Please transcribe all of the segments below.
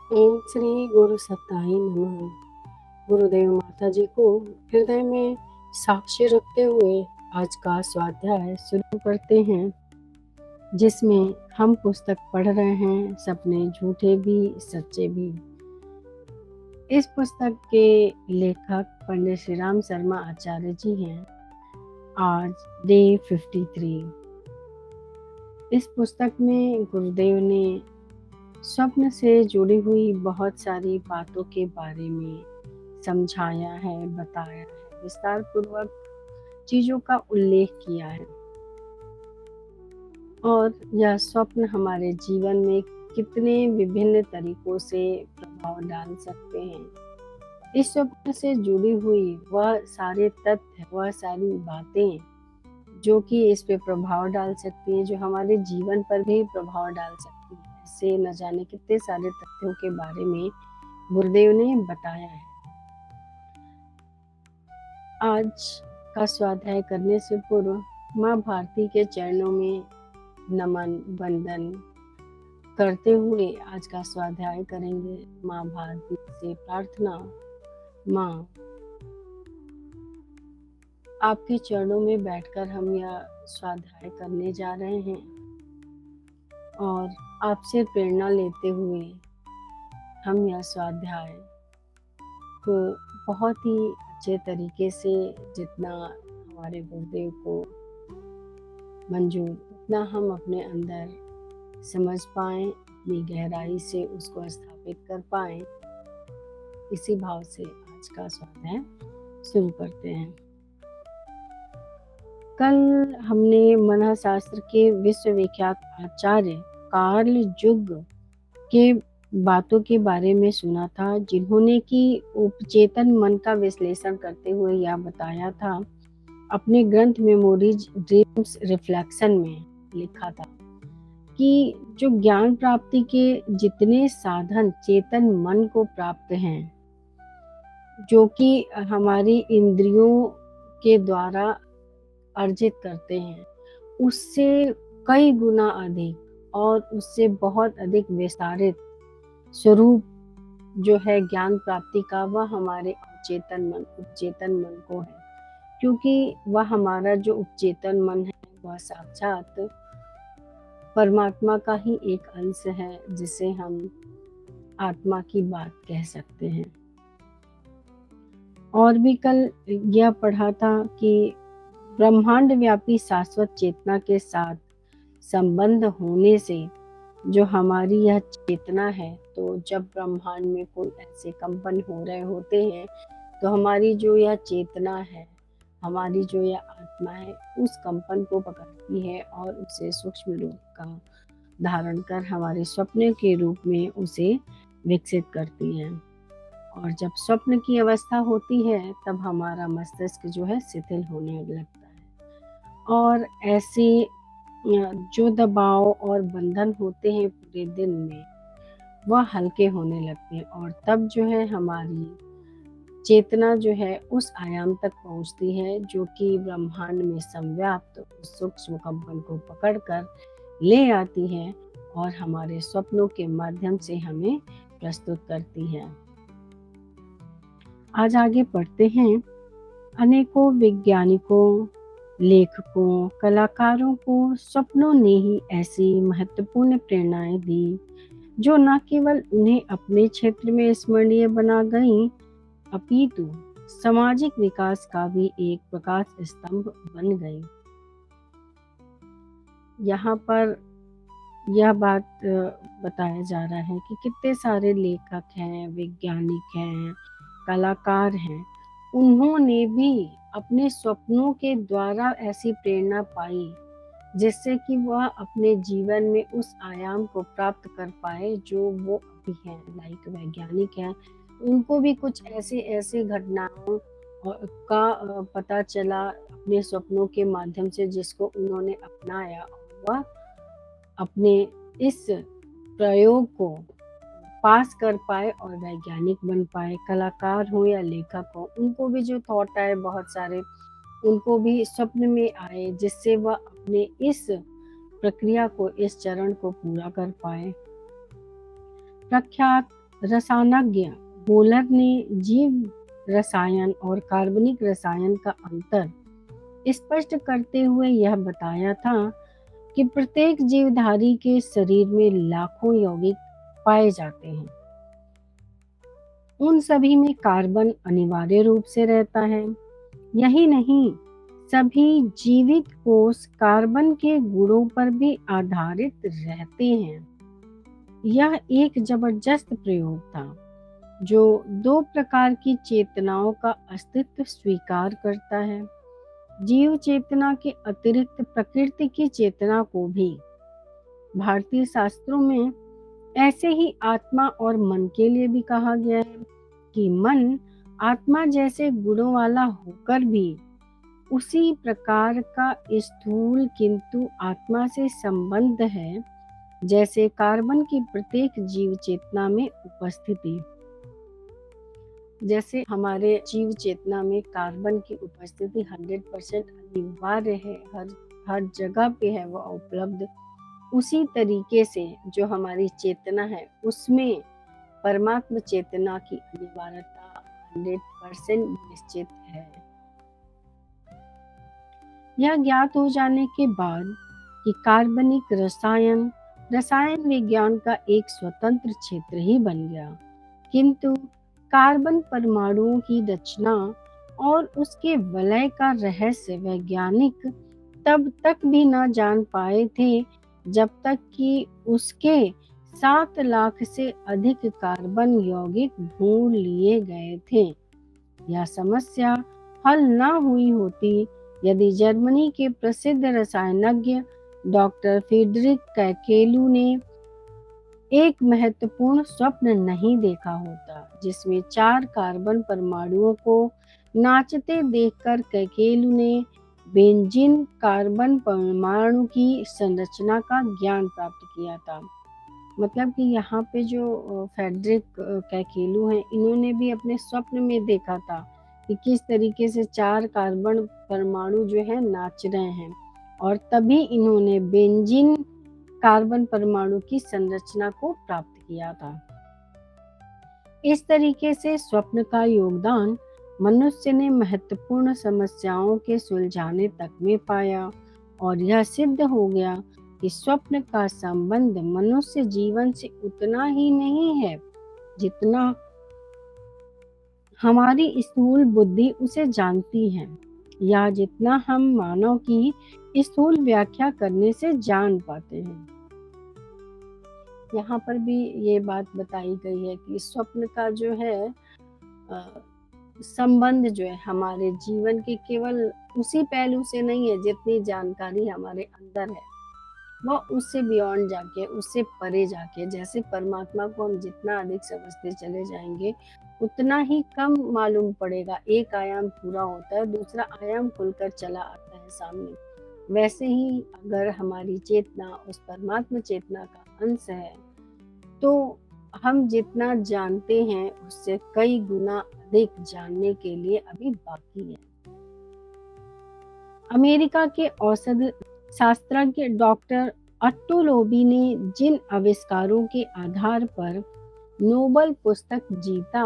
ओम श्री गुरु सत्ताई नमः। गुरुदेव माता जी को हृदय में साक्षी रखते हुए आज का स्वाध्याय शुरू करते हैं, जिसमें हम पुस्तक पढ़ रहे हैं सपने झूठे भी सच्चे भी। इस पुस्तक के लेखक पंडित श्री राम शर्मा आचार्य जी हैं। आज डे 53। इस पुस्तक में गुरुदेव ने स्वप्न से जुड़ी हुई बहुत सारी बातों के बारे में समझाया है, बताया है, विस्तार पूर्वक चीजों का उल्लेख किया है और यह स्वप्न हमारे जीवन में कितने विभिन्न तरीकों से प्रभाव डाल सकते हैं। इस स्वप्न से जुड़ी हुई वह सारे तथ्य, वह सारी बातें जो कि इस पे प्रभाव डाल सकती हैं, जो हमारे जीवन पर भी प्रभाव डाल सकती है, इससे न जाने कितने सारे तथ्यों के बारे में गुरुदेव ने बताया है। आज का स्वाध्याय करने से पूर्व माँ भारती के चरणों में नमन वंदन करते हुए आज का स्वाध्याय करेंगे। माँ भारती से प्रार्थना, माँ आपके चरणों में बैठकर हम यह स्वाध्याय करने जा रहे हैं और आपसे प्रेरणा लेते हुए हम यह स्वाध्याय को बहुत ही अच्छे तरीके से, जितना हमारे गुरुदेव को मंजूर, उतना हम अपने अंदर समझ पाएं, अपनी गहराई से उसको स्थापित कर पाएं। इसी भाव से आज का स्वाध्याय शुरू करते हैं। कल हमने मनःशास्त्र के विश्वविख्यात आचार्य कार्ल जुग के बातों के बारे में सुना था, जिन्होंने कि उपचेतन मन का विश्लेषण करते हुए यह बताया था, अपने ग्रंथ मेमोरीज ड्रीम्स रिफ्लेक्शन में लिखा था कि जो ज्ञान प्राप्ति के जितने साधन चेतन मन को प्राप्त हैं, जो कि हमारी इंद्रियों के द्वारा अर्जित करते हैं, उससे कई गुना अधिक और उससे बहुत अधिक विस्तारित स्वरूप जो है ज्ञान प्राप्ति का, वह हमारे अवचेतन मन, उपचेतन मन को है। क्योंकि वह हमारा जो उपचेतन मन है वह साक्षात परमात्मा का ही एक अंश है, जिसे हम आत्मा की बात कह सकते हैं। और भी कल यह पढ़ा था कि ब्रह्मांड व्यापी शाश्वत चेतना के साथ संबंध होने से जो हमारी यह चेतना है, तो जब ब्रह्मांड में कोई ऐसे कंपन हो रहे होते हैं, तो हमारी जो यह चेतना है, हमारी जो यह आत्मा है, उस कंपन को पकड़ती है और उसे सूक्ष्म रूप का धारण कर हमारे स्वप्न के रूप में उसे विकसित करती है। और जब स्वप्न की अवस्था होती है, तब हमारा मस्तिष्क जो है शिथिल होने लगता है और ऐसे जो दबाव और बंधन होते हैं पूरे दिन में, वह हल्के होने लगते हैं और तब जो है हमारी चेतना जो है उस आयाम तक पहुंचती है, जो कि ब्रह्मांड में संव्याप्त उस सूक्ष्म कंपन को पकड़कर ले आती है और हमारे स्वप्नों के माध्यम से हमें प्रस्तुत करती है। आज आगे पढ़ते हैं। अनेकों वैज्ञानिकों, लेखकों, कलाकारों को स्वप्नों ने ही ऐसी महत्वपूर्ण प्रेरणाएं दी, जो न केवल उन्हें अपने क्षेत्र में स्मरणीय बना गईं, अपितु सामाजिक विकास का भी एक प्रकाश स्तंभ बन गई। यहाँ पर यह बात बताया जा रहा है कि कितने सारे लेखक हैं, वैज्ञानिक हैं, कलाकार हैं, उन्होंने भी अपने स्वप्नों के द्वारा ऐसी प्रेरणा पाई, जिससे कि वह अपने जीवन में उस आयाम को प्राप्त कर पाए जो वो अभी हैं। लाइक वैज्ञानिक हैं, उनको भी कुछ ऐसे घटनाओं का पता चला अपने स्वप्नों के माध्यम से, जिसको उन्होंने अपनाया और वह अपने इस प्रयोग को पास कर पाए और वैज्ञानिक बन पाए। कलाकार हो या लेखक हो, उनको भी जो थॉट आए बहुत सारे, उनको भी स्वप्न में आए, जिससे वह अपने इस प्रक्रिया को, इस चरण को पूरा कर पाए। प्रख्यात रसायनज्ञ बोलर ने जीव रसायन और कार्बनिक रसायन का अंतर स्पष्ट करते हुए यह बताया था कि प्रत्येक जीवधारी के शरीर में लाखों यौगिक पाए जाते हैं। उन सभी में कार्बन अनिवार्य रूप से रहता है। यही नहीं, सभी जीवित कोष कार्बन के गुणों पर भी आधारित रहते हैं। यह एक जबरदस्त प्रयोग था जो दो प्रकार की चेतनाओं का अस्तित्व स्वीकार करता है, जीव चेतना के अतिरिक्त प्रकृति की चेतना को भी। भारतीय शास्त्रों में ऐसे ही आत्मा और मन के लिए भी कहा गया है कि मन आत्मा जैसे गुणों वाला होकर भी उसी प्रकार का स्थूल किंतु आत्मा से संबंध है जैसे कार्बन की प्रत्येक जीव चेतना में उपस्थिति। जैसे हमारे जीव चेतना में कार्बन की उपस्थिति 100% अनिवार्य है, हर जगह पे है वह उपलब्ध, उसी तरीके से जो हमारी चेतना है उसमें परमात्म चेतना की अनिवार्यता 100% निश्चित है। यह ज्ञात हो जाने के बाद कि कार्बनिक रसायन विज्ञान का एक स्वतंत्र क्षेत्र ही बन गया, किंतु कार्बन परमाणुओं की रचना और उसके वलय का रहस्य वैज्ञानिक तब तक भी न जान पाए थे जब तक कि उसके 7 लाख से अधिक कार्बन यौगिक ढूंढ लिए गए थे। यह समस्या हल न हुई होती यदि जर्मनी के प्रसिद्ध रसायनज्ञ डॉक्टर फ्रीडरिक कैकेलू ने एक महत्वपूर्ण स्वप्न नहीं देखा होता, जिसमें 4 कार्बन परमाणुओं को नाचते देखकर कैकेलू ने बेंजीन कार्बन परमाणु की संरचना का ज्ञान प्राप्त किया था। मतलब कि यहाँ पे जो फ्रेडरिक कैकेलू हैं, इन्होंने भी अपने स्वप्न में देखा था कि किस तरीके से 4 कार्बन परमाणु जो है नाच रहे हैं, और तभी इन्होंने बेंजीन कार्बन परमाणु की संरचना को प्राप्त किया था। इस तरीके से स्वप्न का योगदान मनुष्य ने महत्वपूर्ण समस्याओं के सुलझाने तक में पाया, और यह सिद्ध हो गया कि स्वप्न का संबंध मनुष्य जीवन से उतना ही नहीं है जितना हमारी स्थूल बुद्धि उसे जानती है, या जितना हम मानव की स्थूल व्याख्या करने से जान पाते हैं। यहाँ पर भी ये बात बताई गई है कि स्वप्न का जो है संबंध जो है हमारे जीवन के केवल उसी पहलू से नहीं है जितनी जानकारी हमारे अंदर है, वह उससे बियॉन्ड जाके, उससे परे जाके, जैसे परमात्मा को हम जितना अधिक समझते चले जाएंगे उतना ही कम मालूम पड़ेगा। एक आयाम पूरा होता है, दूसरा आयाम खुलकर चला आता है सामने। वैसे ही अगर हमारी चेतना उस परमात्मा चेतना का अंश है तो हम जितना जानते हैं उससे कई गुना अधिक जानने के लिए अभी बाकी है। अमेरिका के औषध शास्त्रज्ञ डॉक्टर अट्टू लोबी ने जिन आविष्कारों के आधार पर नोबेल पुस्तक जीता,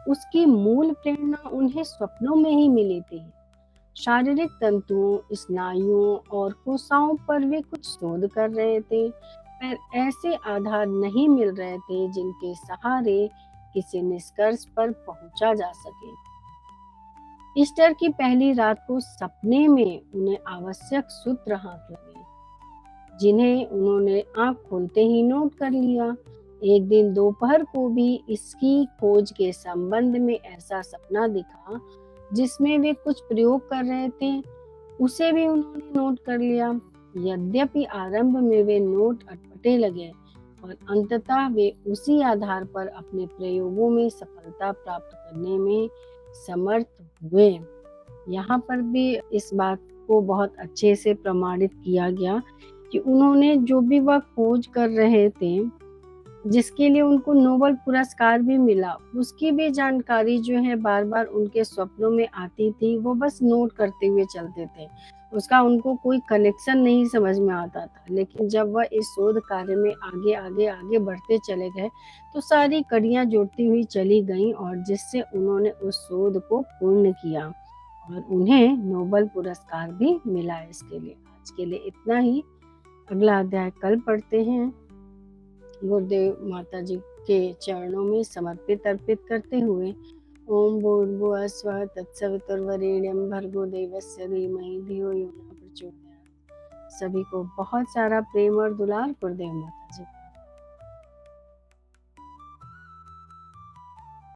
उसकी मूल प्रेरणा उन्हें स्वप्नों में ही मिली थी। शारीरिक तंतुओं, स्नायुओं और कोशिकाओं पर वे कुछ शोध कर रहे थे, पर ऐसे आधार नहीं मिल रहे थे जिनके सहारे किसी निष्कर्ष पर पहुंचा जा सके। ईस्टर की पहली रात को सपने में उन्हें आवश्यक सूत्र हाथ लगे, जिन्हें उन्होंने आंख खोलते ही नोट कर लिया। एक दिन दोपहर को भी इसकी खोज के संबंध में ऐसा सपना दिखा जिसमें वे कुछ प्रयोग कर रहे थे, उसे भी उन्होंने नोट कर लिया। यद्यपि आरंभ में वे नोट अटपटे लगे, और अंततः वे उसी आधार पर अपने प्रयोगों में सफलता प्राप्त करने में समर्थ हुए। यहाँ पर भी इस बात को बहुत अच्छे से प्रमाणित किया गया कि उन्होंने जो भी वह खोज कर रहे थे जिसके लिए उनको नोबेल पुरस्कार भी मिला, उसकी भी जानकारी जो है बार-बार उनके स्वप्नों में आती थी, वो बस नोट करते हुए चलते थे। उसका उनको कोई कनेक्शन नहीं समझ में आता था, लेकिन जब वह इस शोध कार्य में आगे, आगे, आगे बढ़ते चले गए, तो सारी कड़ियाँ जुड़ती हुई चली गईं और जिससे उन्होंने उस शोध को पूर्ण किया और उन्हें नोबेल पुरस्कार भी मिला इसके लिए। आज के लिए इतना ही, अगला अध्याय कल पढ़ते हैं। गुरुदेव माता जी के चरणों में समर्पित अर्पित करते हुए ओम भूर्भुवः स्वः तत्सवितुर्वरेण्यं भर्गो देवस्य धीमहि धियो यो न प्रचोदयात्। सभी को बहुत सारा प्रेम और दुलार। गुरुदेव माता